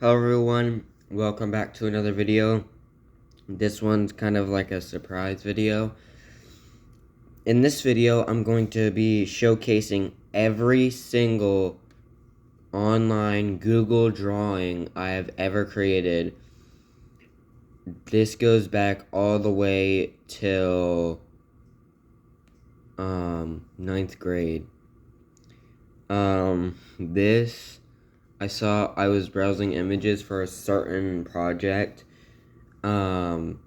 Hello everyone, welcome back to another video. This one's kind of like a surprise video. In this video, I'm going to be showcasing every single online Google drawing I have ever created. This goes back all the way till ninth grade. This I was browsing images for a certain project, and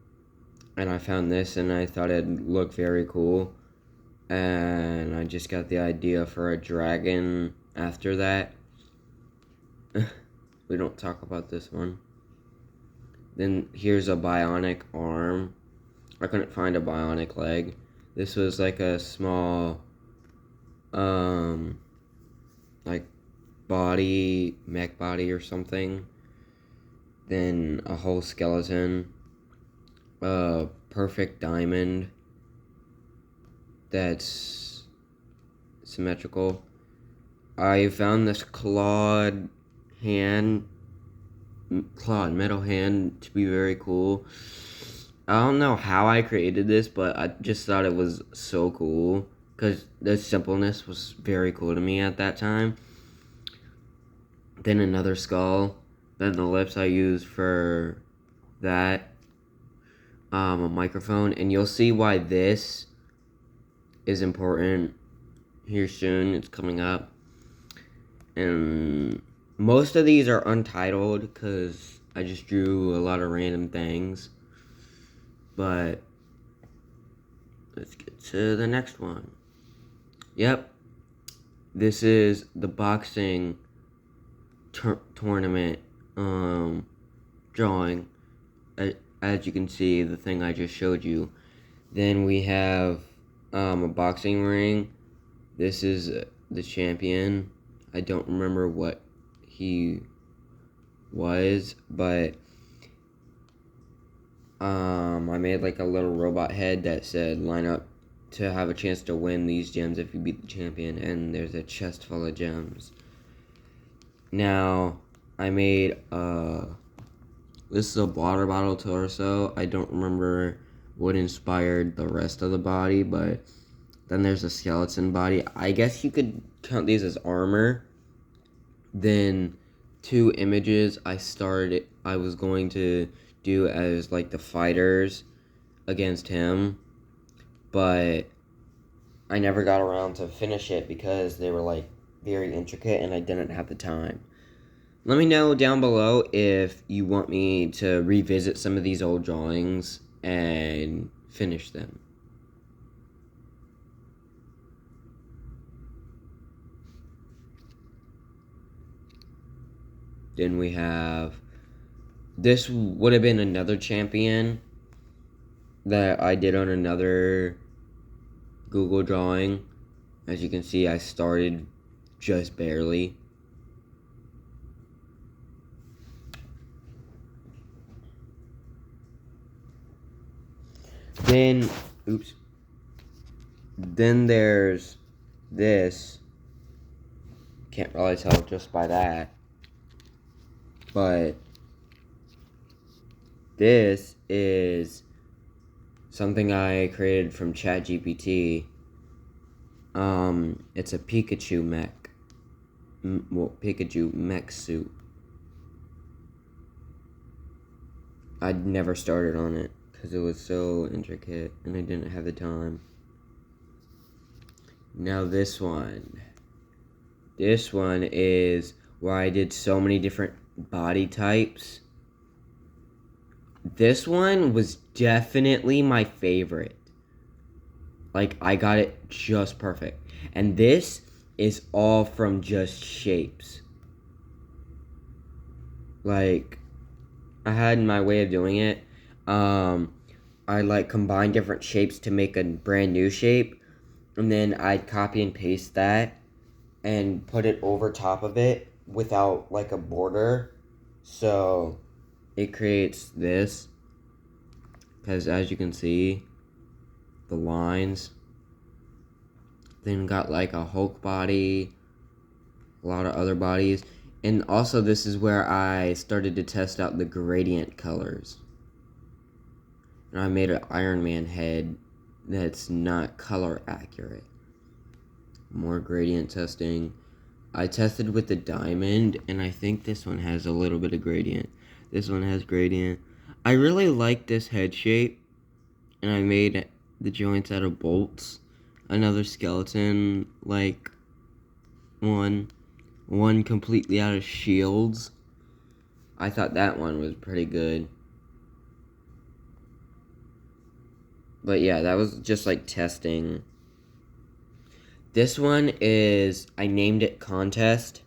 I found this and I thought it'd look very cool, and I just got the idea for a dragon after that. We don't talk about this one. Then here's a bionic arm. I couldn't find a bionic leg. This was like a small like mech body or something. Then a whole skeleton, a perfect diamond that's symmetrical. I found this clawed metal hand to be very cool. I don't know how I created this, but I just thought it was so cool because the simpleness was very cool to me at that time. Then another skull. Then the lips I used for that. A microphone. And you'll see why this is important here soon. It's coming up. And most of these are untitled because I just drew a lot of random things. But let's get to the next one. Yep. This is the boxing tournament drawing. As you can see, the thing I just showed you. Then we have a boxing ring. This is the champion. I don't remember what he was, but I made like a little robot head that said line up to have a chance to win these gems if you beat the champion, and there's a chest full of gems. Now, I made this is a water bottle torso. I don't remember what inspired the rest of the body, but then there's a skeleton body. I guess you could count these as armor. Then 2 images I was going to do as like the fighters against him, but I never got around to finish it because they were like very intricate and I didn't have the time. Let me know down below if you want me to revisit some of these old drawings and finish them. Then we have, this would have been another champion that I did on another Google drawing. As you can see, I started just barely. Then there's this. Can't really tell just by that. But this is something I created from ChatGPT. It's a Pikachu mech. Pikachu mech suit. I'd never started on it because it was so intricate and I didn't have the time. Now this one. This one is where I did so many different body types. This one was definitely my favorite. Like, I got it just perfect. And this is all from just shapes. Like, I had my way of doing it. I like combined different shapes to make a brand new shape. And then I'd copy and paste that and put it over top of it without like a border. So it creates this. Because as you can see, the lines. Then got like a Hulk body, a lot of other bodies. And also, this is where I started to test out the gradient colors. And I made an Iron Man head that's not color accurate. More gradient testing. I tested with the diamond, and I think this one has a little bit of gradient. This one has gradient. I really like this head shape, and I made the joints out of bolts. Another skeleton, like one completely out of shields. I thought that one was pretty good. But yeah, that was just like testing. This one is, I named it Contest,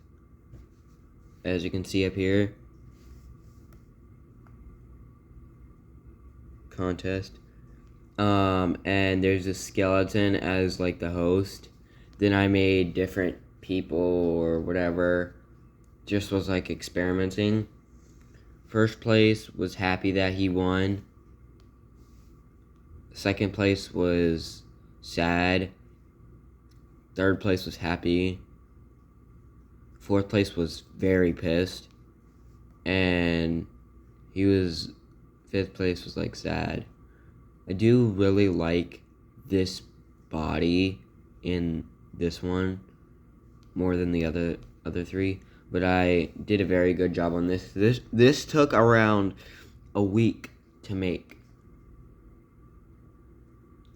as you can see up here. Contest. And there's a skeleton as like the host. Then I made different people or whatever. Just was like experimenting. First place was happy that he won. Second place was sad. Third place was happy. Fourth place was very pissed. And fifth place was like sad. I do really like this body in this one more than the other three, but I did a very good job on this. This took around a week to make.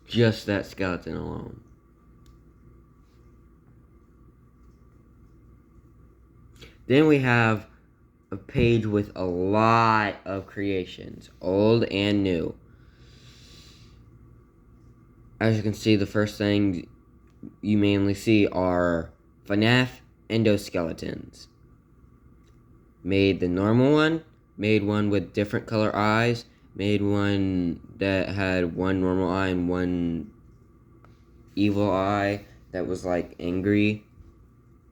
Just that skeleton alone. Then we have a page with a lot of creations, old and new. As you can see, the first thing you mainly see are FNAF endoskeletons. Made the normal one, made one with different color eyes, made one that had one normal eye and one evil eye that was like angry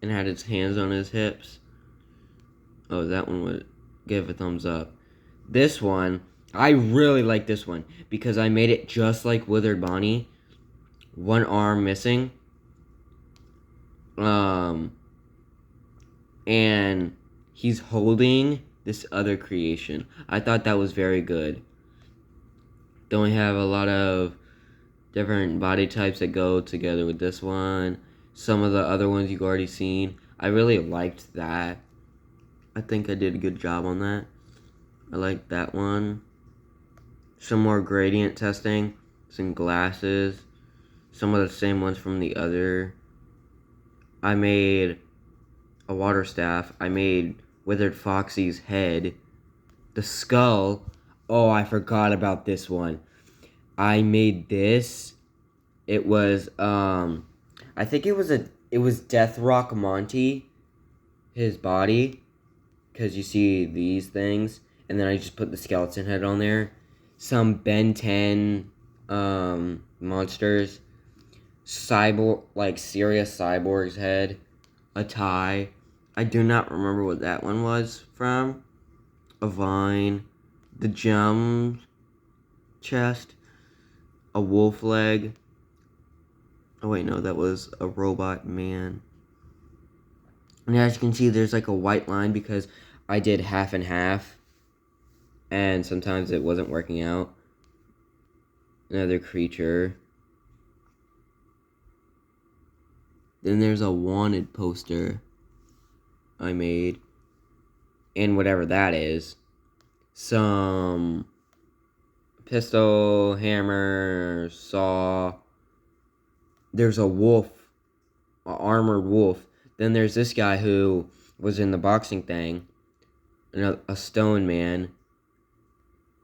and had its hands on his hips. Oh, that one would give a thumbs up. This one, I really like this one because I made it just like Withered Bonnie. One arm missing. And he's holding this other creation. I thought that was very good. Then we have a lot of different body types that go together with this one. Some of the other ones you've already seen. I really liked that. I think I did a good job on that. I like that one. Some more gradient testing. Some glasses. Some of the same ones from the other. I made a water staff. I made Withered Foxy's head. The skull. Oh, I forgot about this one. I made this. It was I think it was Death Rock Monty, his body, because you see these things, and then I just put the skeleton head on there. Some Ben 10 monsters. Cyborg, like Serious Cyborg's head, a tie. I do not remember what that one was from. A vine, the gem chest, a wolf leg. Oh wait, no, that was a robot man. And as you can see, there's like a white line because I did half and half, and sometimes it wasn't working out. Another creature. Then there's a wanted poster I made. And whatever that is. Some pistol, hammer, saw. There's a wolf. An armored wolf. Then there's this guy who was in the boxing thing. A stone man.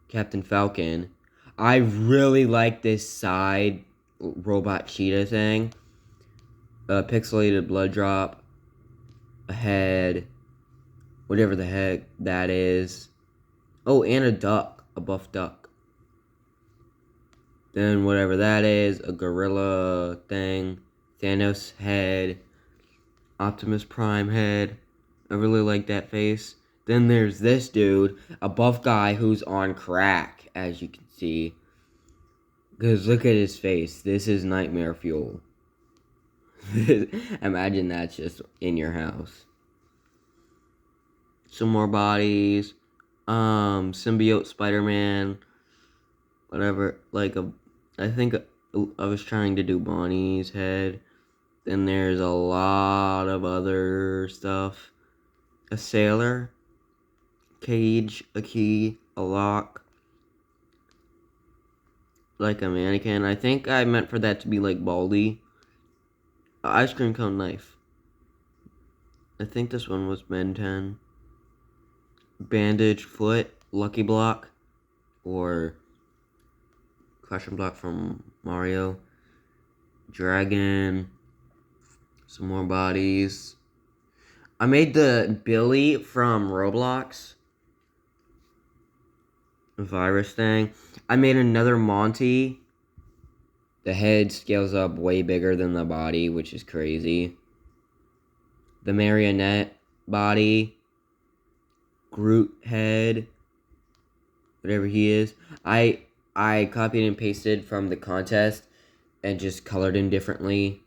Captain Falcon. I really like this side robot cheetah thing. A pixelated blood drop, a head, whatever the heck that is. Oh, and a duck, a buff duck. Then whatever that is, a gorilla thing, Thanos head, Optimus Prime head. I really like that face. Then there's this dude, a buff guy who's on crack, as you can see. Because look at his face. This is nightmare fuel. Imagine that's just in your house. some more bodies, symbiote Spider-Man, whatever, I think I was trying to do Bonnie's head. Then there's a lot of other stuff. A sailor, cage, a key, a lock, like a mannequin. I think I meant for that to be like Baldy. A ice cream cone knife. I think this one was Ben 10. Bandage foot, Lucky Block, or Question Block from Mario. Dragon, some more bodies. I made the Billy from Roblox virus thing. I made another Monty. The head scales up way bigger than the body, which is crazy. The marionette body. Groot head. Whatever he is. I copied and pasted from the contest and just colored him differently.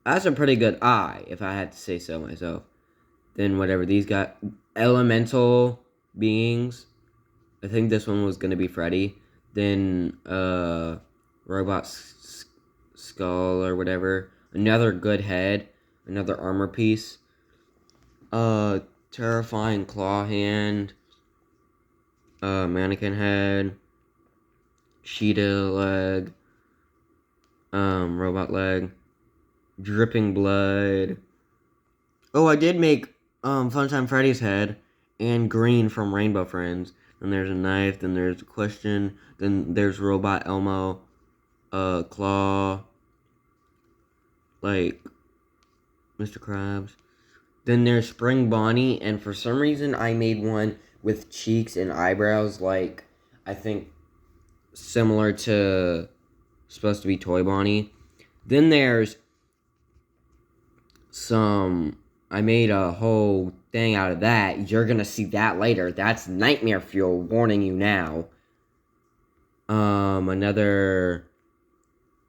That's a pretty good eye, if I had to say so myself. Then whatever, these got elemental beings. I think this one was going to be Freddy. Then, robot skull or whatever. Another good head. Another armor piece. Terrifying claw hand. Mannequin head. Cheetah leg. Robot leg. Dripping blood. Oh, I did make, Funtime Freddy's head. And Green from Rainbow Friends. Then there's a knife, then there's a question, then there's Robot Elmo, Claw, like Mr. Krabs. Then there's Spring Bonnie, and for some reason I made one with cheeks and eyebrows, like, I think similar to supposed to be Toy Bonnie. Then there's I made a whole thing out of that. You're gonna see that later. That's Nightmare Fuel, warning you now. Another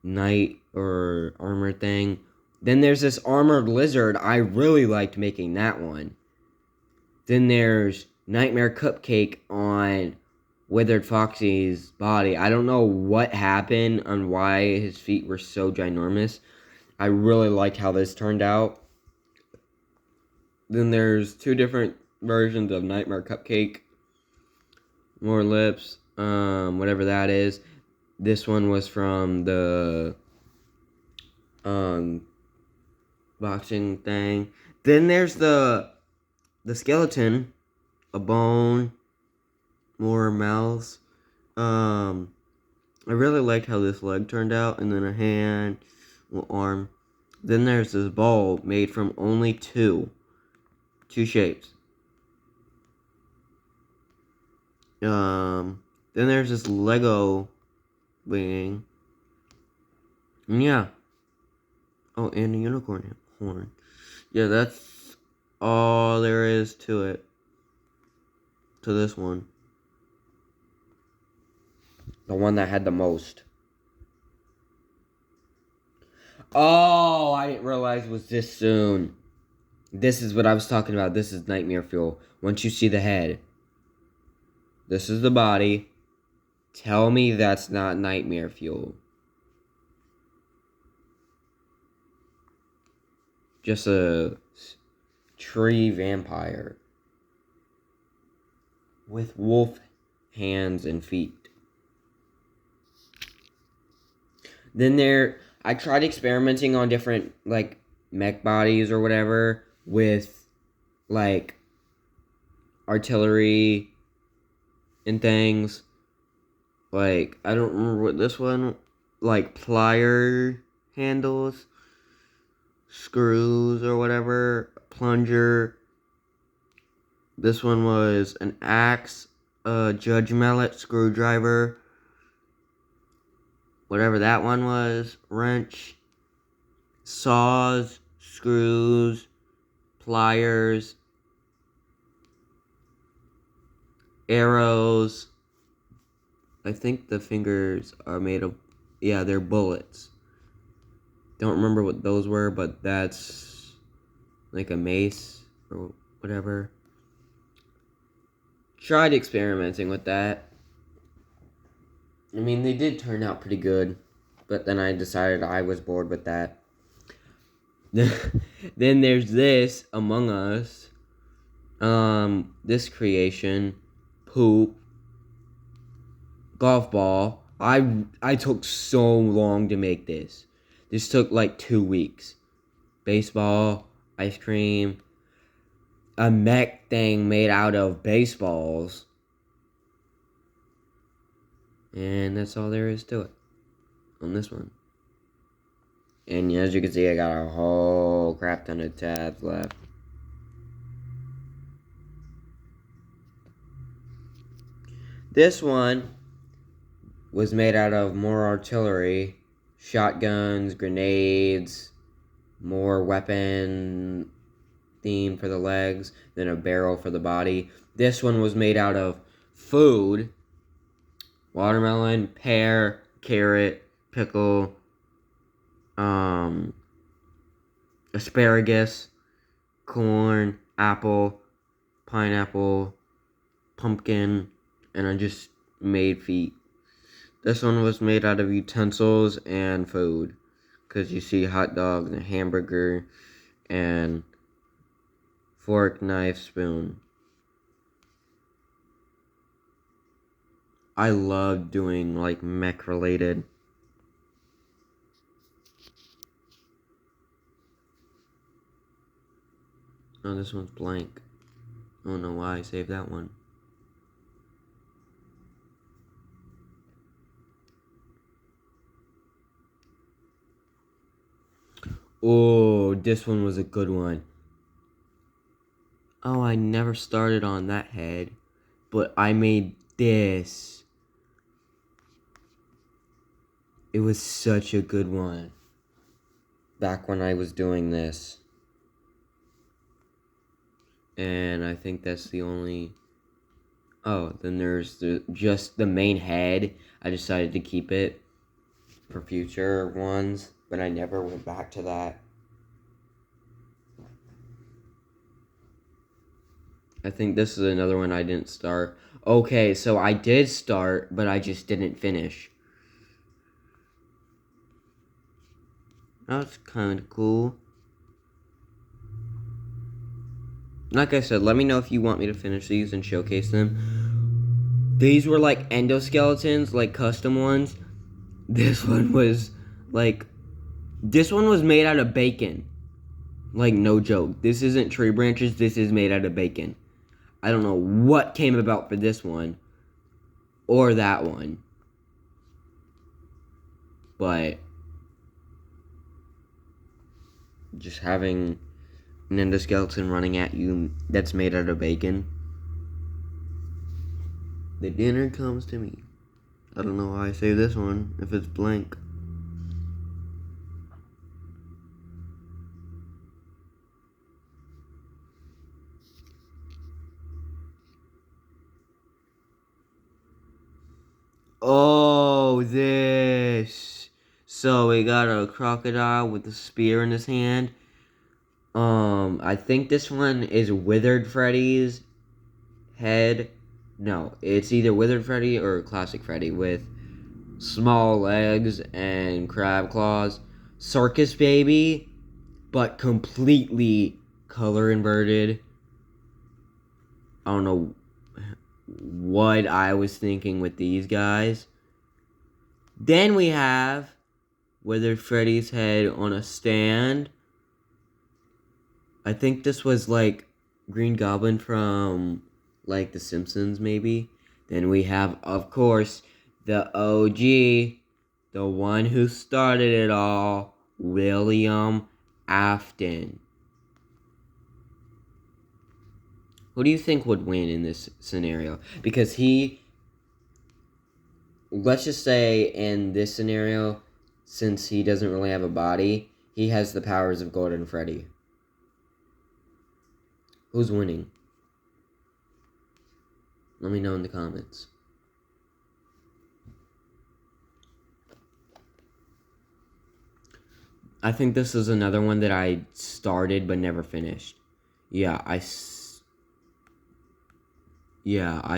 knight or armor thing. Then there's this armored lizard. I really liked making that one. Then there's Nightmare Cupcake on Withered Foxy's body. I don't know what happened and why his feet were so ginormous. I really liked how this turned out. Then there's two different versions of Nightmare Cupcake. More lips, whatever that is. This one was from the boxing thing. Then there's the skeleton, a bone, more mouths. I really liked how this leg turned out, and then a hand, an arm. Then there's this ball made from only two shapes. Then there's this Lego wing. Yeah. Oh, and a unicorn horn. Yeah, that's all there is to it. To this one. The one that had the most. Oh, I didn't realize it was this soon. This is what I was talking about. This is Nightmare Fuel. Once you see the head. This is the body. Tell me that's not Nightmare Fuel. Just a tree vampire. With wolf hands and feet. Then I tried experimenting on different, like, mech bodies or whatever with, like, artillery and things. Like, I don't remember what this one, like, plier handles, screws or whatever, plunger. This one was an axe, a Judge Mallet screwdriver, whatever that one was, wrench, saws, screws, pliers, arrows. I think the fingers are made of, yeah, they're bullets. Don't remember what those were, but that's like a mace or whatever. Tried experimenting with that. I mean, they did turn out pretty good, but then I decided I was bored with that. Then there's this Among Us. This creation, poop, golf ball. I took so long to make this. This took like 2 weeks. Baseball, ice cream, a mech thing made out of baseballs. And that's all there is to it on this one. And as you can see, I got a whole crap ton of tabs left. This one was made out of more artillery, shotguns, grenades, more weapon theme for the legs, then a barrel for the body. This one was made out of food, watermelon, pear, carrot, pickle, asparagus, corn, apple, pineapple, pumpkin, and I just made feet. This one was made out of utensils and food, because you see hot dog and hamburger and fork, knife, spoon. I love doing like mech related. Oh, this one's blank. I don't know why I saved that one. Oh, this one was a good one. Oh, I never started on that head, but I made this. It was such a good one. Back when I was doing this. And I think that's the only... Oh, then there's just the main head. I decided to keep it for future ones, but I never went back to that. I think this is another one I didn't start. Okay, so I did start, but I just didn't finish. That's kind of cool. Like I said, let me know if you want me to finish these and showcase them. These were like endoskeletons, like custom ones. This one was like... This one was made out of bacon. Like, no joke. This isn't tree branches. This is made out of bacon. I don't know what came about for this one. Or that one. But... just having an endoskeleton running at you that's made out of bacon. The dinner comes to me. I don't know why I saved this one if it's blank. Oh, this. So we got a crocodile with a spear in his hand. I think this one is Withered Freddy's head. No, it's either Withered Freddy or Classic Freddy with small legs and crab claws. Circus Baby, but completely color inverted. I don't know what I was thinking with these guys. Then we have Withered Freddy's head on a stand. I think this was like Green Goblin from like The Simpsons maybe. Then we have, of course, the OG, the one who started it all, William Afton. Who do you think would win in this scenario? Because let's just say in this scenario, since he doesn't really have a body, he has the powers of Golden Freddy. Who's winning? Let me know in the comments. I think this is another one that I started but never finished. Yeah, I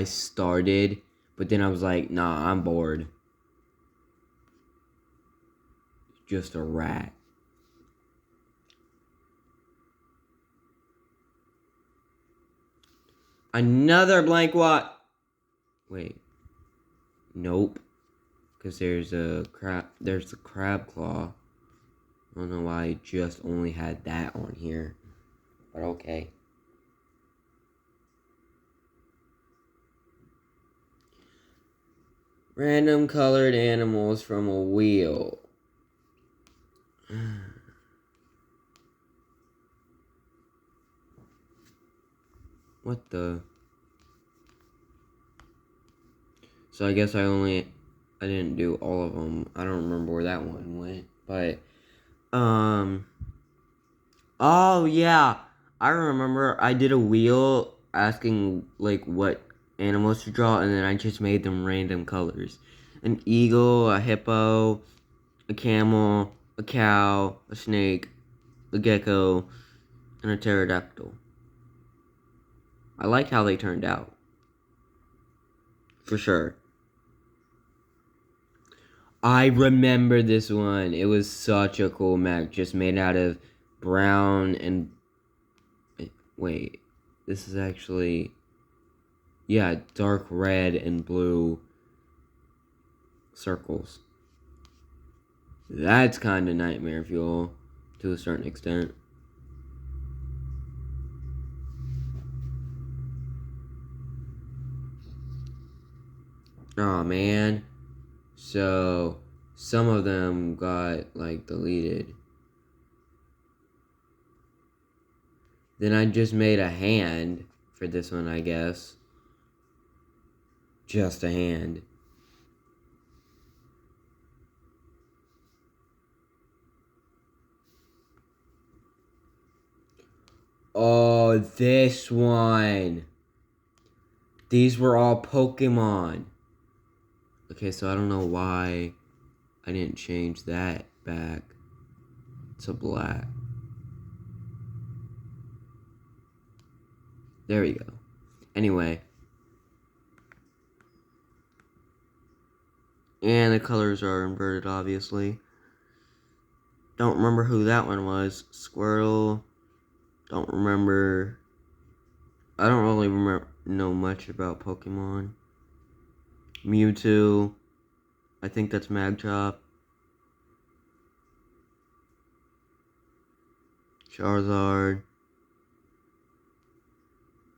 started, but then I was like, nah, I'm bored. Just a rat. Another blank what? Wait. Nope. Because there's a crab claw. I don't know why I just only had that on here. But okay. Random colored animals from a wheel. What the? So I guess I didn't do all of them. I don't remember where that one went. But, oh yeah. I remember I did a wheel asking, like, what animals to draw, and then I just made them random colors. An eagle, a hippo, a camel, a cow, a snake, a gecko, and a pterodactyl. I liked how they turned out. For sure. I remember this one. It was such a cool mech, just made out of brown and... Wait, this is actually... Yeah, dark red and blue circles. That's kind of nightmare fuel, to a certain extent. Oh man. So, some of them got, like, deleted. Then I just made a hand for this one, I guess. Just a hand. Oh, this one. These were all Pokemon. Okay, so I don't know why I didn't change that back to black. There we go. Anyway. And the colors are inverted, obviously. Don't remember who that one was. Squirtle. Don't remember. I don't really know much about Pokemon. Mewtwo. I think that's Magchop. Charizard.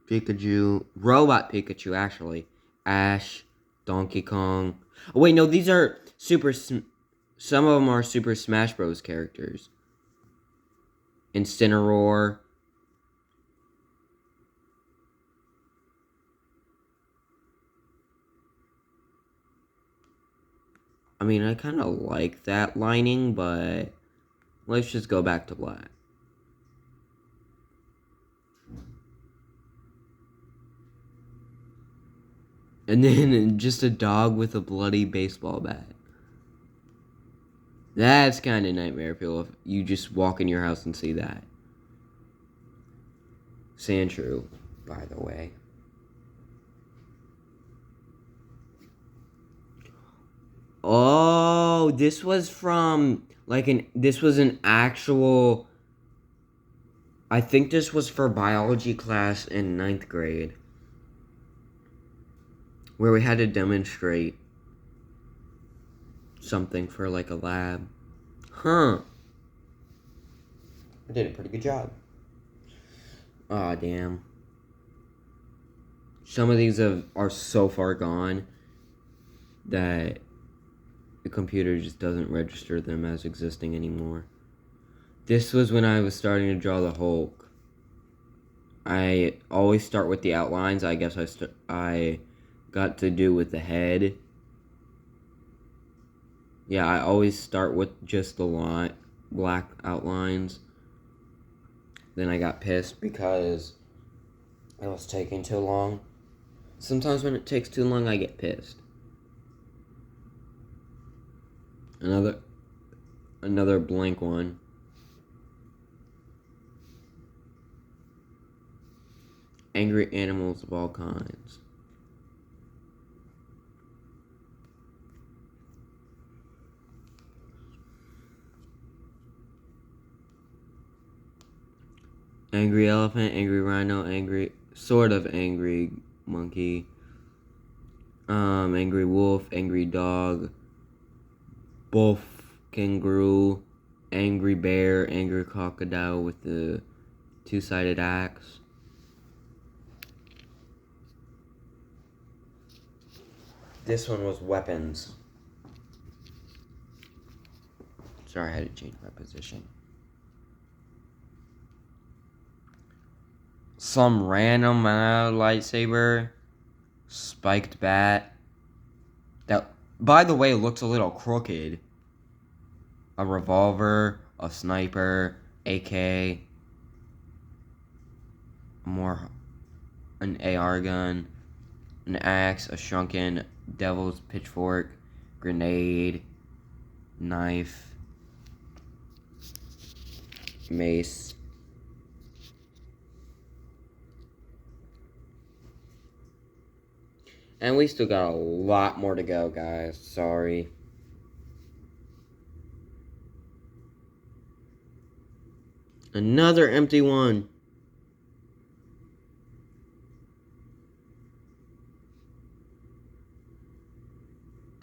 Pikachu. Robot Pikachu, actually. Ash. Donkey Kong. Oh, wait, no, these are some of them are Super Smash Bros. Characters. Incineroar. I mean, I kind of like that lining, but let's just go back to black. And then just a dog with a bloody baseball bat. That's kind of nightmare fuel if you just walk in your house and see that. Sandshrew, by the way. Oh, this was from, this was an actual, I think this was for biology class in 9th grade. Where we had to demonstrate something for, like, a lab. Huh. I did a pretty good job. Aw, damn. Some of these are so far gone that the computer just doesn't register them as existing anymore. This was when I was starting to draw the Hulk. I always start with the outlines. I guess I got to do with the head. Yeah, I always start with just the black outlines. Then I got pissed because it was taking too long. Sometimes when it takes too long, I get pissed. Another blank one. angry animals of all kinds. Angry elephant, angry rhino, sort of angry monkey, angry wolf, angry dog, wolf, kangaroo, angry bear, angry crocodile with the two-sided axe. This one was weapons. Sorry, I had to change my position. Some random lightsaber, spiked bat. That, by the way, looks a little crooked. A revolver, a sniper, AK, an AR gun, an axe, a shrunken devil's pitchfork, grenade, knife, mace. And we still got a lot more to go, guys. Sorry. Another empty one.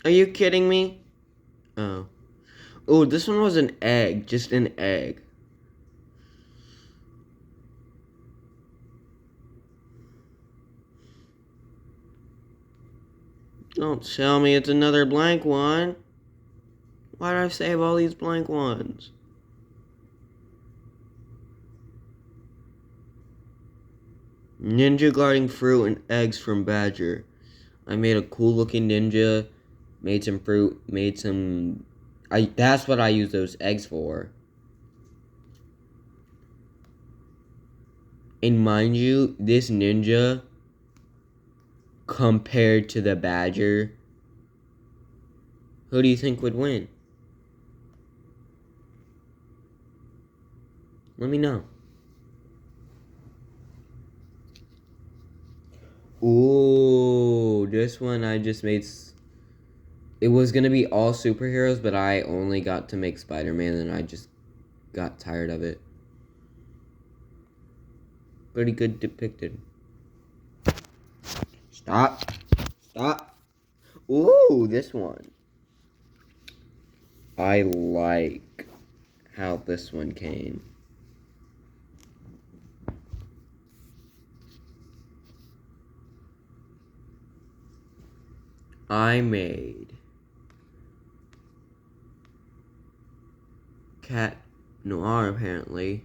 Are you kidding me? Oh. Oh, this one was an egg. Just an egg. Don't tell me it's another blank one. Why did I save all these blank ones? Ninja guarding fruit and eggs from badger. I made a cool looking ninja. Made some fruit. Made some... That's what I use those eggs for. And mind you, this ninja, compared to the badger, who do you think would win? Let me know. Ooh, this one I just made... It was going to be all superheroes, but I only got to make Spider-Man, and I just got tired of it. Pretty good depicted. Stop. Stop. Ooh, this one. I like how this one came. I made Cat Noir, apparently,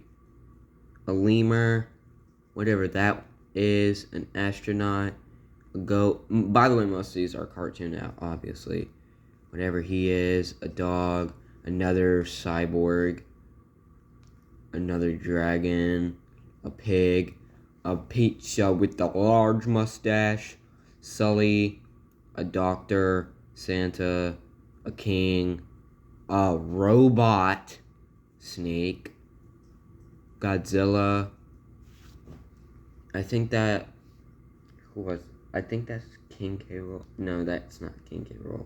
a lemur, whatever that is, an astronaut, a goat. By the way, most of these are cartoon now, obviously. Whatever he is, a dog, another cyborg, another dragon, a pig, a pizza with the large mustache, Sully, a doctor, Santa, a king, a robot, Snake, Godzilla. I think that's King K. Rool. No, that's not King K. Rool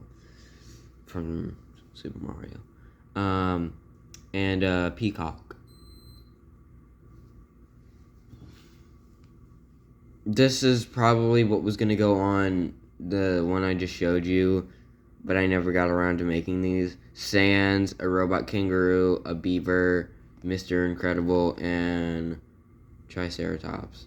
from Super Mario. And Peacock. This is probably what was gonna go on the one I just showed you, but I never got around to making these. Sans, a robot kangaroo, a beaver, Mr. Incredible, and Triceratops.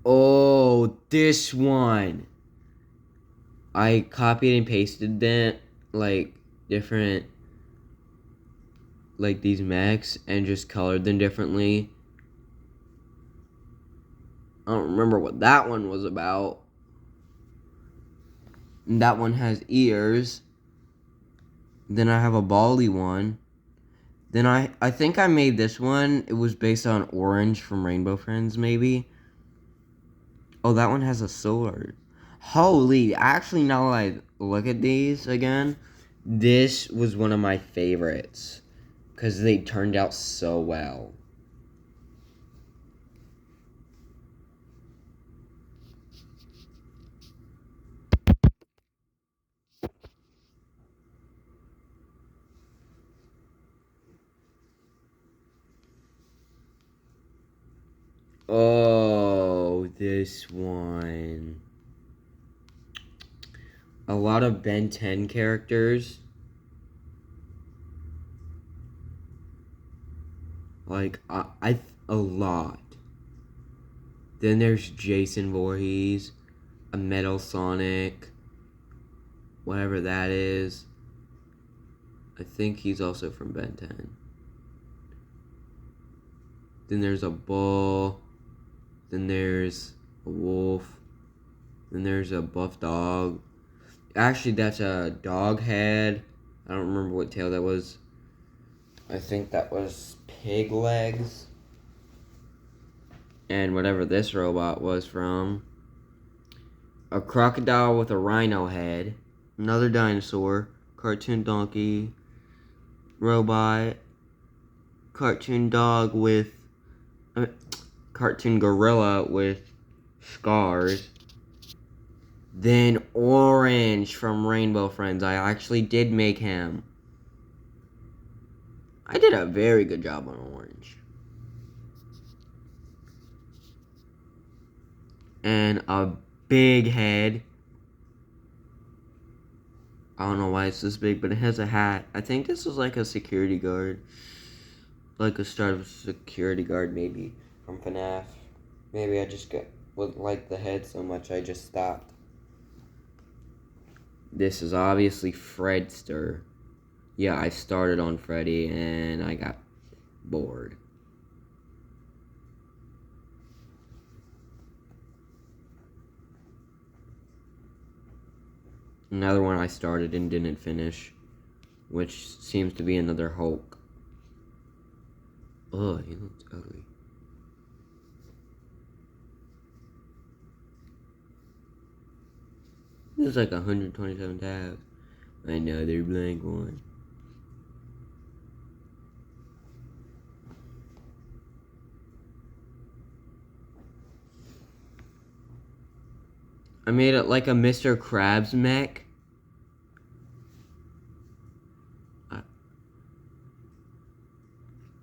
Oh, this one. I copied and pasted that, like, different, like, these mechs, and just colored them differently. I don't remember what that one was about. And that one has ears. Then I have a Baldy one. Then I think I made this one. It was based on Orange from Rainbow Friends, maybe. Oh, that one has a sword. Holy, actually, now that I look at these again, this was one of my favorites. because they turned out so well. Oh, this one. A lot of Ben 10 characters. Like, a lot. Then there's Jason Voorhees, a Metal Sonic, whatever that is. I think he's also from Ben 10. Then there's a bull. Then there's a wolf. Then there's a buff dog. Actually, that's a dog head. I don't remember what tail that was. I think that was pig legs. And whatever this robot was from. A crocodile with a rhino head. Another dinosaur. Cartoon donkey. Robot. Cartoon dog with... cartoon gorilla with scars. Then Orange from Rainbow Friends. I actually did make him. I did a very good job on Orange. And a big head. I don't know why it's this big, but it has a hat. I think this was like a security guard. Like a startup security guard, maybe, from FNAF. Maybe I just would like the head so much I just stopped. This is obviously Fredster. Yeah, I started on Freddy and I got bored. Another one I started and didn't finish, which seems to be another Hulk. Ugh, he looks ugly. This is like 127 tabs. Another blank one. I made it like a Mr. Krabs mech.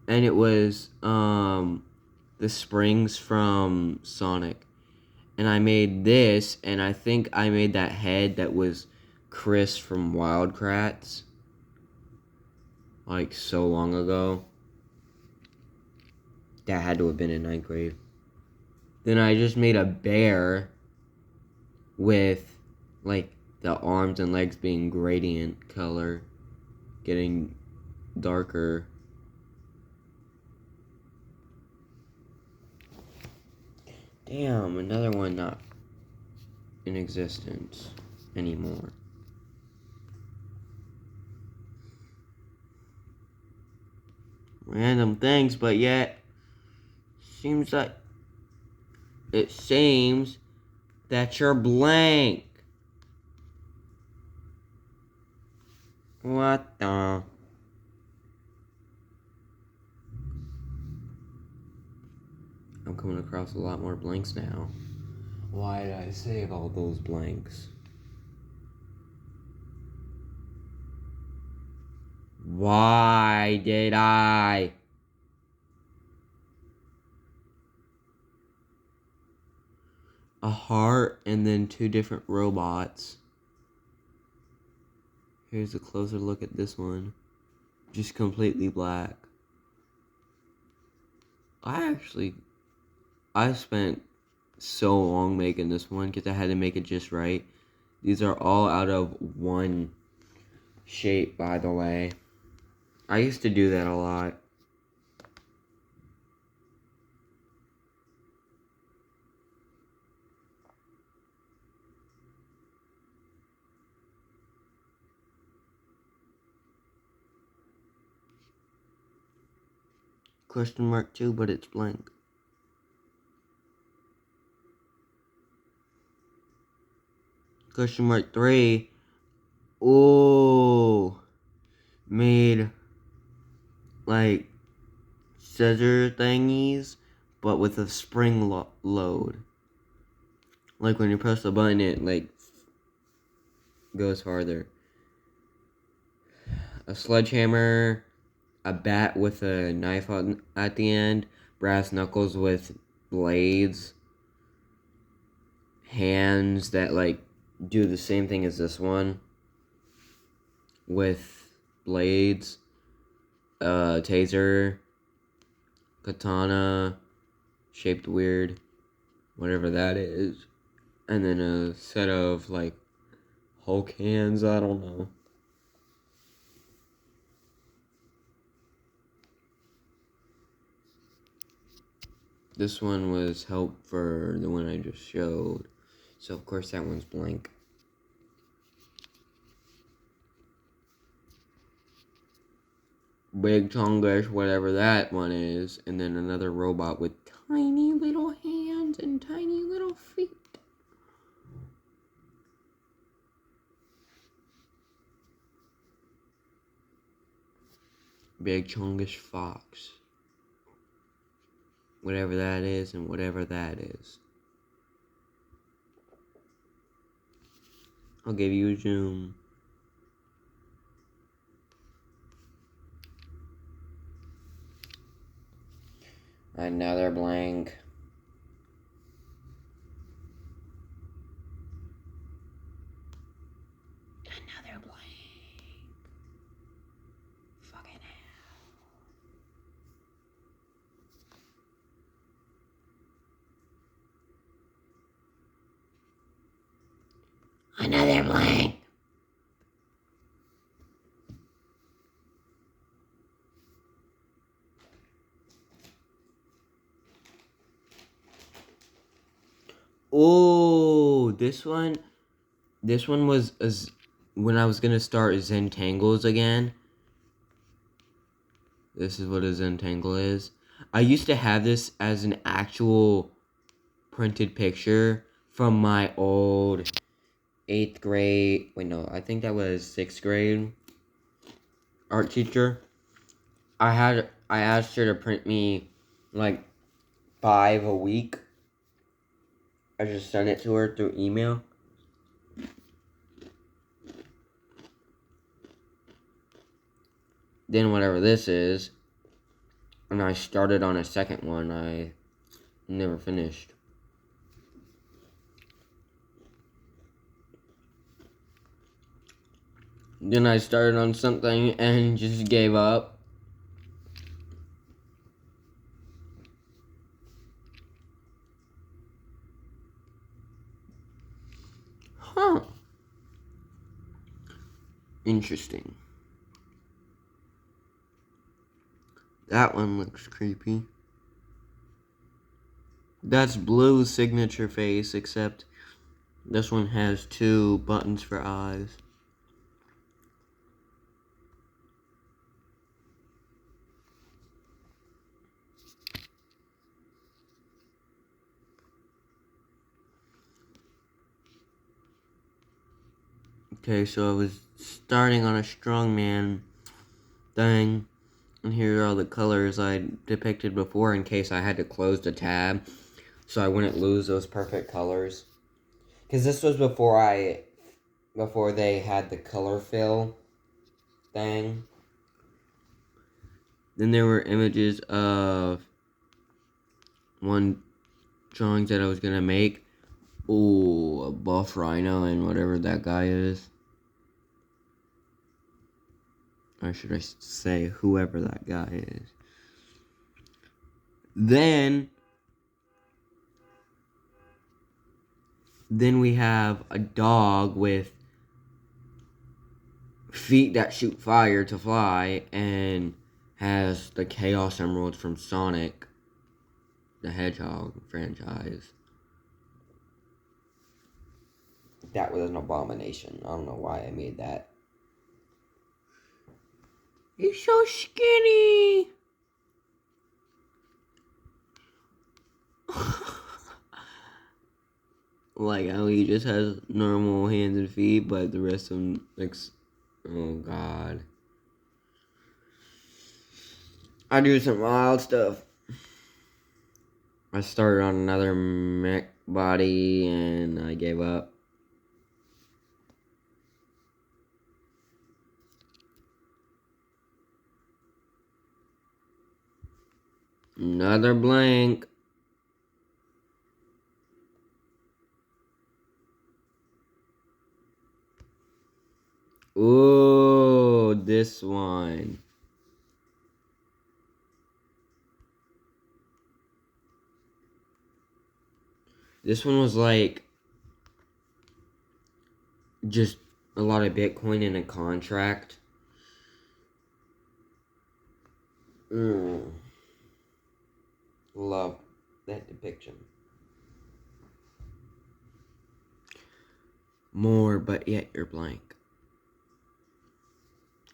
And it was the springs from Sonic. And I made this, and I think I made that head that was Chris from Wild Kratts. Like so long ago. That had to have been in 9th grade. Then I just made a bear with like the arms and legs being gradient color, getting darker. Damn, another one not in existence anymore. Random things, but yet it seems that you're blank. What the? I'm coming across a lot more blanks now. Why did I save all those blanks? Why did I? A heart and then 2 different robots. Here's a closer look at this one. Just completely black. I spent so long making this one because I had to make it just right. These are all out of one shape, by the way. I used to do that a lot. Question mark 2, but it's blank. Question mark 3. Ooh. Made like scissor thingies, but with a spring load. Like when you press the button, it like goes farther. A sledgehammer, a bat with a knife at the end, brass knuckles with blades, hands that like do the same thing as this one with blades, taser, katana shaped weird, whatever that is, and then a set of like Hulk hands, I don't know. This one was help for the one I just showed, so of course that one's blank. Big Chongish, whatever that one is, and then another robot with tiny little hands and tiny little feet. Big Chongish Fox. Whatever that is and whatever that is. I'll give you a zoom. Another blank. Another blank. Fucking hell. Another blank. Oh, this one was when I was gonna start Zentangles again. This is what a Zentangle is. I used to have this as an actual printed picture from my old 8th grade. Wait, no, I think that was 6th grade art teacher. I asked her to print me like 5 a week. I just sent it to her through email. Then whatever this is, and I started on a second one. I never finished. Then I started on something and just gave up. Huh. Interesting. That one looks creepy. That's Blue's signature face, except this one has 2 buttons for eyes. Okay, so I was starting on a strongman thing, and here are all the colors I depicted before in case I had to close the tab, so I wouldn't lose those perfect colors. Because this was before they had the color fill thing. Then there were images of one drawings that I was gonna make. Ooh, a buff rhino and whatever that guy is. Or should I say whoever that guy is. Then we have a dog with feet that shoot fire to fly and has the Chaos Emerald from Sonic the Hedgehog franchise. That was an abomination. I don't know why I made that. He's so skinny. Like how he just has normal hands and feet, but the rest of him, like, oh god. I do some wild stuff. I started on another mech body and I gave up. Another blank. Ooh, this one. This one was like just a lot of Bitcoin in a contract. Love that depiction. More, but yet you're blank.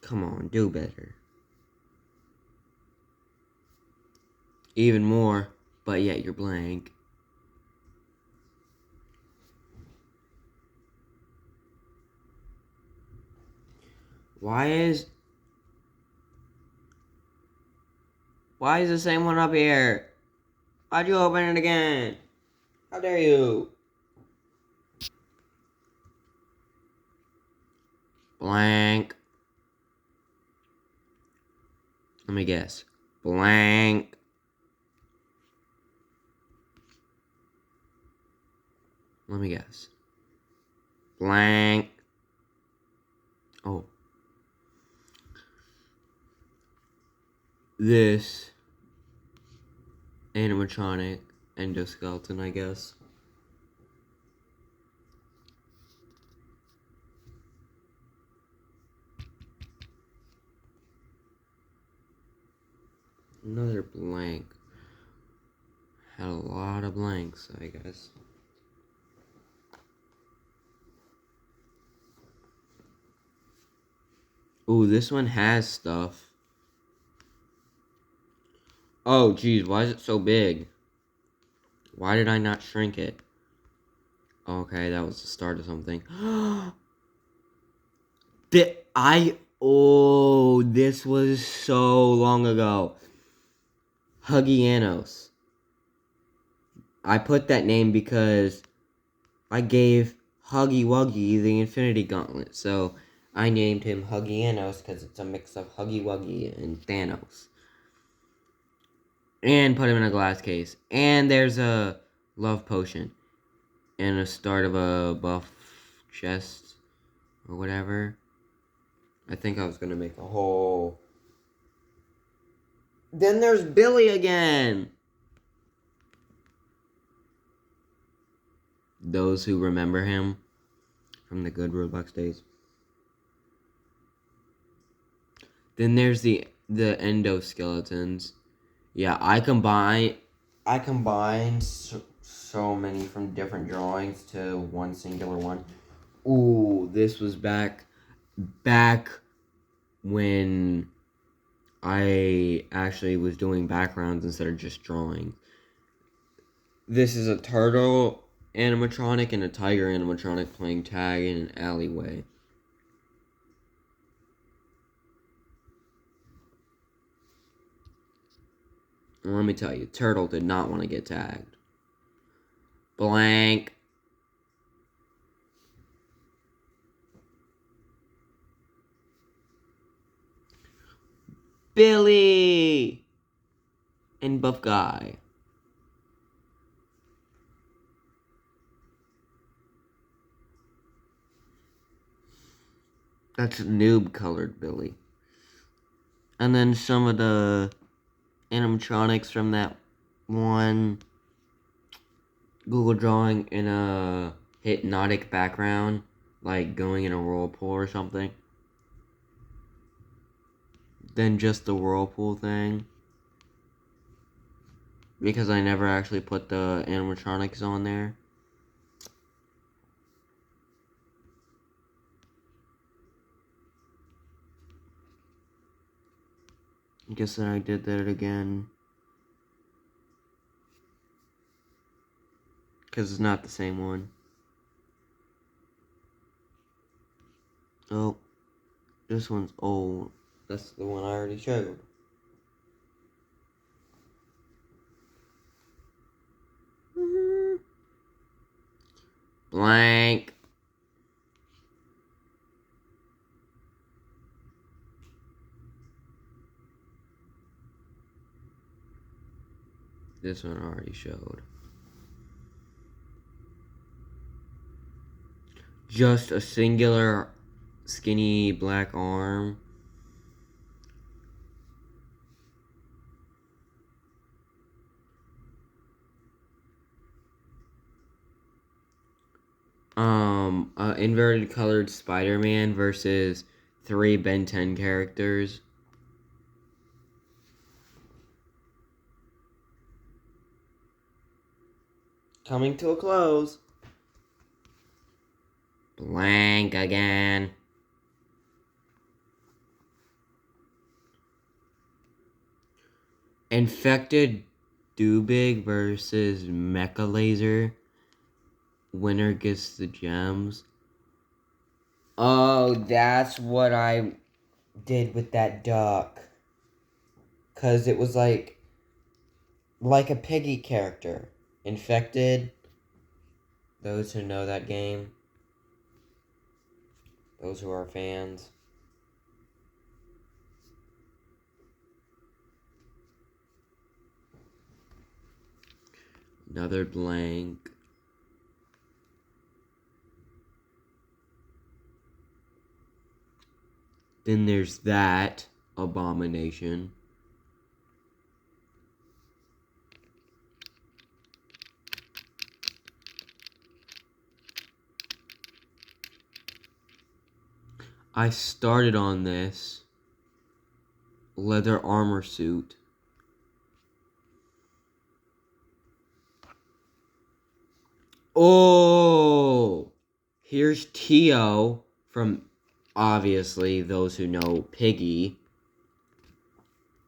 Come on, do better. Even more, but yet you're blank. Why is the same one up here? Why'd you open it again? How dare you? Blank. Let me guess. Blank. Let me guess. Blank. Oh. This animatronic endoskeleton, I guess. Another blank. Had a lot of blanks, I guess. Ooh, this one has stuff. Oh, geez, why is it so big? Why did I not shrink it? Okay, that was the start of something. Oh, this was so long ago. Huggianos. I put that name because I gave Huggy Wuggy the Infinity Gauntlet, so I named him Huggianos because it's a mix of Huggy Wuggy and Thanos. And put him in a glass case. And there's a love potion. And a start of a buff chest or whatever. I think I was gonna make a whole... Then there's Billy again! Those who remember him from the good Roblox days. Then there's the endoskeletons. Yeah, I combined so many from different drawings to one singular one. Ooh, this was back when I actually was doing backgrounds instead of just drawing. This is a turtle animatronic and a tiger animatronic playing tag in an alleyway. And let me tell you, Turtle did not want to get tagged. Blank. Billy! And Buff Guy. That's noob colored Billy. And then some of the animatronics from that one Google drawing in a hypnotic background, like going in a whirlpool or something. Then just the whirlpool thing. Because I never actually put the animatronics on there. I guess then I did that again. Because it's not the same one. Oh, this one's old. That's the one I already showed. Blank. This one already showed. Just a singular skinny black arm. Inverted colored Spider-Man versus 3 Ben 10 characters. Coming to a close. Blank again. Infected Doobig versus Mecha Laser. Winner gets the gems. Oh, that's what I did with that duck. 'Cause it was like a piggy character. Infected. Those who know that game. Those who are fans. Another blank. Then there's that abomination. I started on this leather armor suit. Oh! Here's Tio from, obviously, those who know Piggy.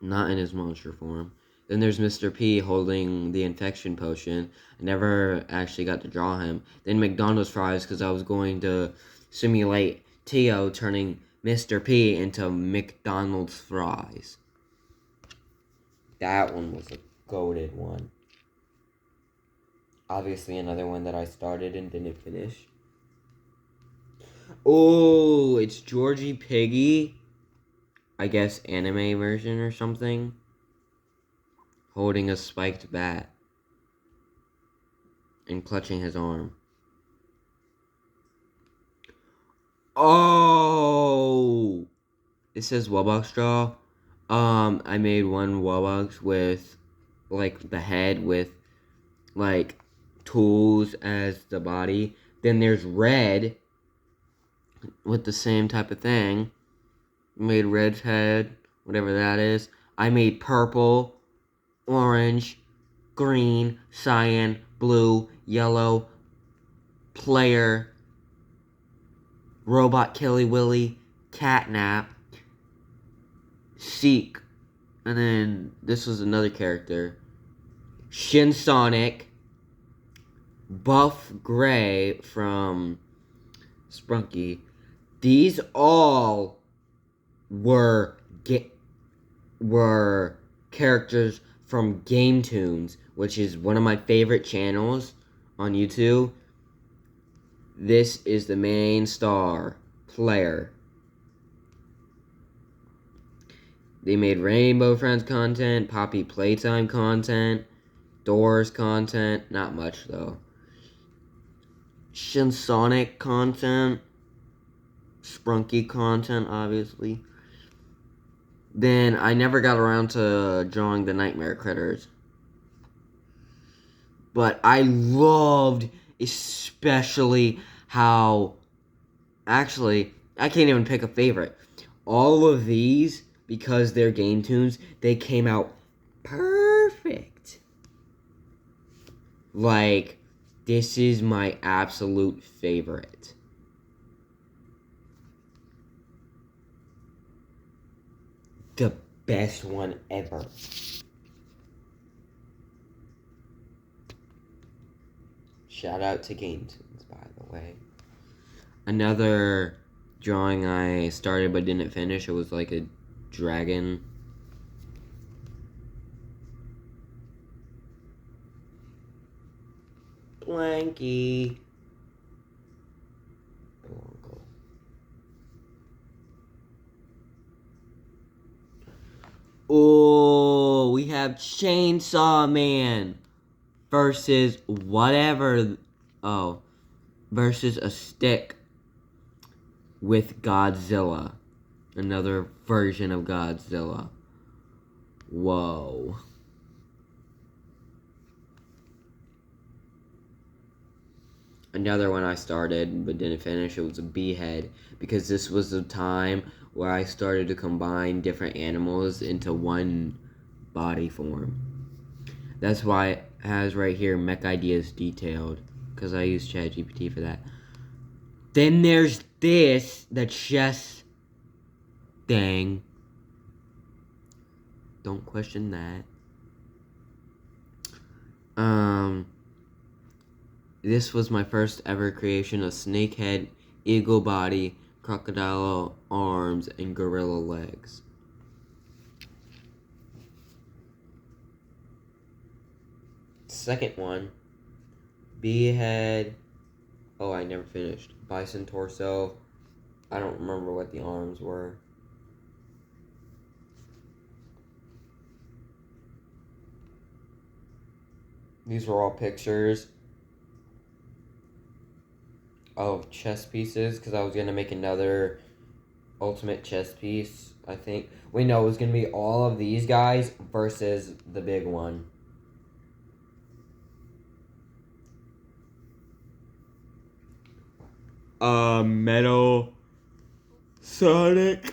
Not in his monster form. Then there's Mr. P holding the infection potion. I never actually got to draw him. Then McDonald's fries because I was going to simulate Tio turning Mr. P into McDonald's fries. That one was a goated one. Obviously another one that I started and didn't finish. Oh, it's Georgie Piggy. I guess anime version or something. Holding a spiked bat. And clutching his arm. Oh! It says Wobbuck straw. I made one Wobbuck with, like, the head with, like, tools as the body. Then there's red with the same type of thing. Made red's head, whatever that is. I made purple, orange, green, cyan, blue, yellow, player, robot Killy Willy, catnap, Seek, and then this was another character. Shin Sonic, Buff Gray from Sprunky. These all were characters from Game Tunes, which is one of my favorite channels on YouTube. This is the main star player. They made Rainbow Friends content, Poppy Playtime content, Doors content, not much though. Shinsonic content, Sprunky content, obviously. Then I never got around to drawing the Nightmare Critters. But I loved especially how, actually, I can't even pick a favorite. All of these, because they're Game Tunes, they came out perfect. Like, this is my absolute favorite. The best one ever. Shout out to Game Tunes, by the way. Another drawing I started but didn't finish, it was like a dragon. Blanky. have Chainsaw Man versus whatever. Oh, versus a stick with Godzilla. Another version of Godzilla. Whoa. Another one I started but didn't finish, it was a beehead, because this was the time where I started to combine different animals into one body form. That's why it has right here mech ideas detailed, because I use ChatGPT for that. Then there's this, the chest thing. Don't question that. This was my first ever creation: a snake head, eagle body, crocodile arms, and gorilla legs. Second one, bee head. Oh, I never finished. Bison torso. I don't remember what the arms were. These were all pictures of chess pieces, because I was going to make another ultimate chess piece, I think. Wait, no, it was going to be all of these guys versus the big one. Metal Sonic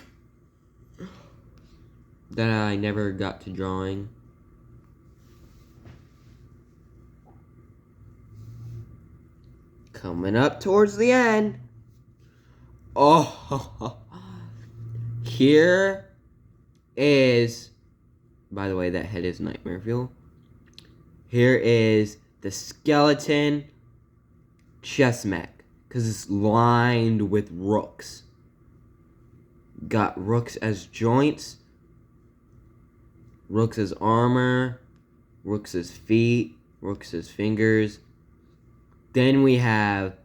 that I never got to drawing. Coming up towards the end. Oh, here is, by the way, that head is nightmare fuel. Here is the skeleton chess mech, because it's lined with rooks. Got rooks as joints, rooks as armor, rooks as feet, rooks as fingers. Then we have,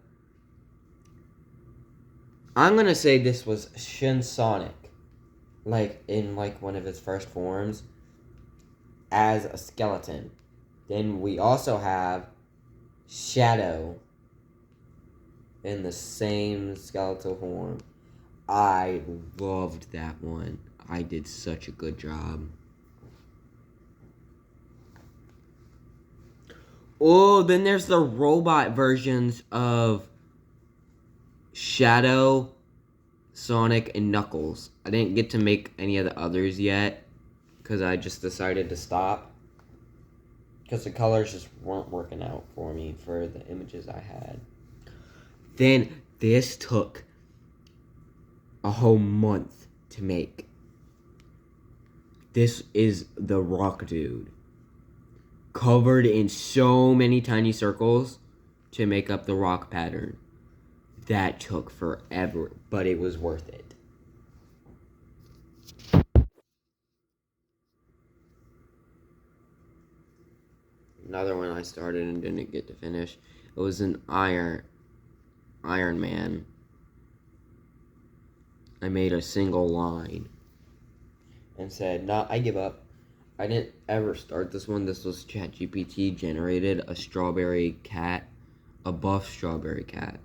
I'm gonna say this was Shin Sonic, like in like one of his first forms, as a skeleton. Then we also have Shadow in the same skeletal form. I loved that one. I did such a good job. Oh, then there's the robot versions of Shadow, Sonic, and Knuckles. I didn't get to make any of the others yet, because I just decided to stop. Because the colors just weren't working out for me for the images I had. Then this took a whole month to make. This is the Rock Dude, covered in so many tiny circles to make up the rock pattern. That took forever, but it was worth it. Another one I started and didn't get to finish. It was an Iron Man. I made a single line and said, "Nah, I give up." I didn't ever start this one. This was ChatGPT generated, a strawberry cat, a buff strawberry cat.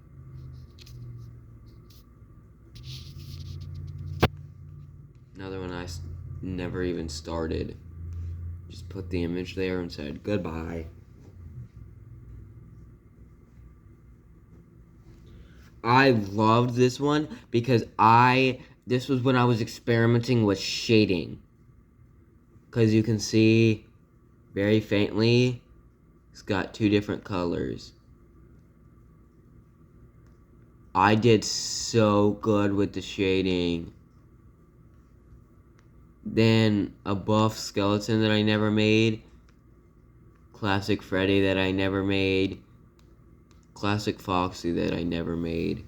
Another one I never even started. Just put the image there and said goodbye. I loved this one because this was when I was experimenting with shading. Because you can see very faintly, it's got two different colors. I did so good with the shading. Then a buff skeleton that I never made. Classic Freddy that I never made. Classic Foxy that I never made.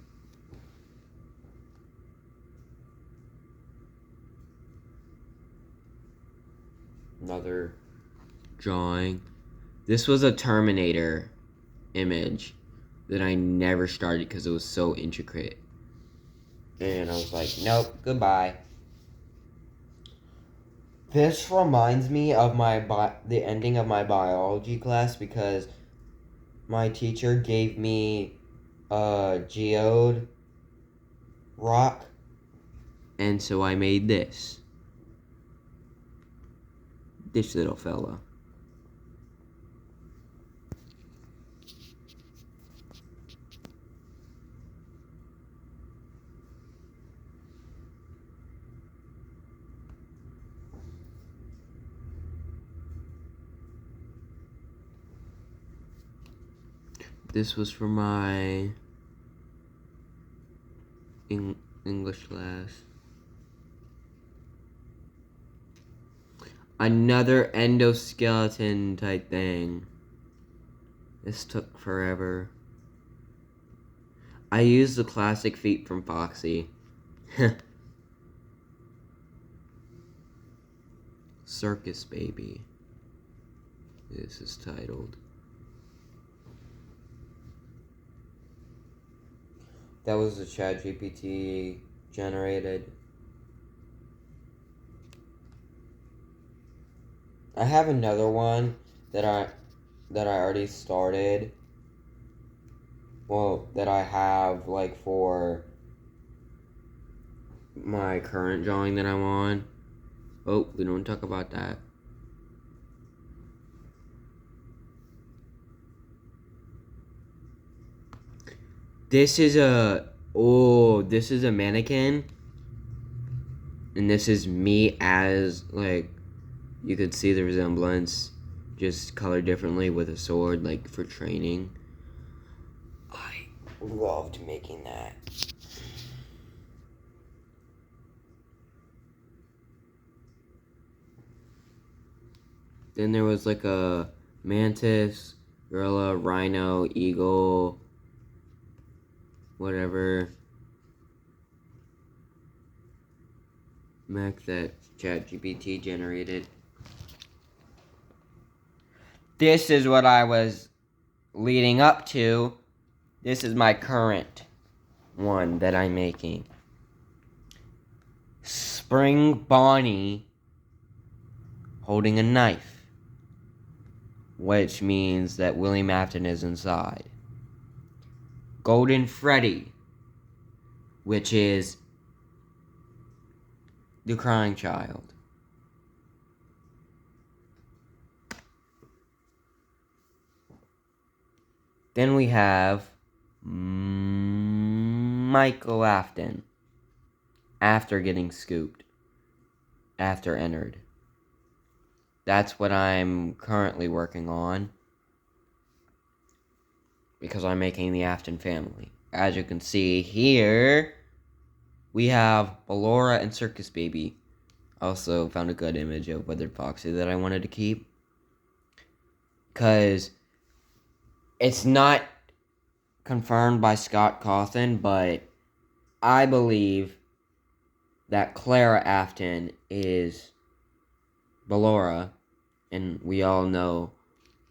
Another drawing. This was a Terminator image that I never started because it was so intricate. And I was like, nope, goodbye. This reminds me of the ending of my biology class because my teacher gave me a geode rock, and so I made this little fella. This was for my English class. Another endoskeleton type thing. This took forever. I used the classic feet from Foxy. Circus Baby. This is titled. That was the ChatGPT generated. I have another one that I already started. Well, that I have like for my current drawing that I'm on. Oh, we don't talk about that. This is a mannequin. And this is me as, like, you could see the resemblance, just colored differently with a sword, like, for training. I loved making that. Then there was, like, a mantis, gorilla, rhino, eagle, whatever mech that ChatGPT generated. This is what I was leading up to. This is my current one that I'm making. Spring Bonnie holding a knife, which means that William Afton is inside. Golden Freddy, which is the crying child. Then we have Michael Afton, after getting scooped, after entered. That's what I'm currently working on, because I'm making the Afton family. As you can see here, we have Ballora and Circus Baby. Also found a good image of Withered Foxy that I wanted to keep, because it's not confirmed by Scott Cawthon, but I believe that Clara Afton is Ballora, and we all know,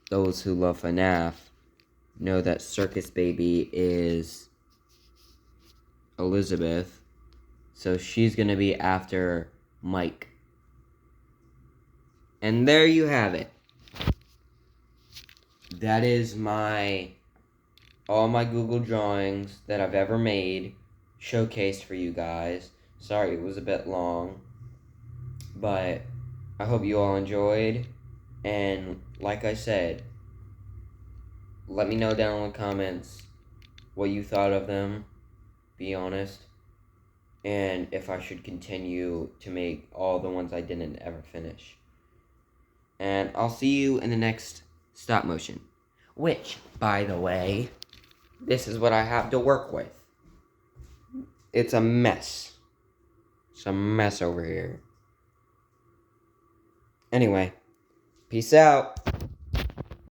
those who love FNAF know that Circus Baby is Elizabeth, so she's gonna be after Mike. And there you have it. That is all my Google drawings that I've ever made showcased for you guys. Sorry it was a bit long, but I hope you all enjoyed, and like I said, let me know down in the comments what you thought of them, be honest, and if I should continue to make all the ones I didn't ever finish. And I'll see you in the next stop motion, which, by the way, this is what I have to work with. It's a mess. It's a mess over here. Anyway, peace out.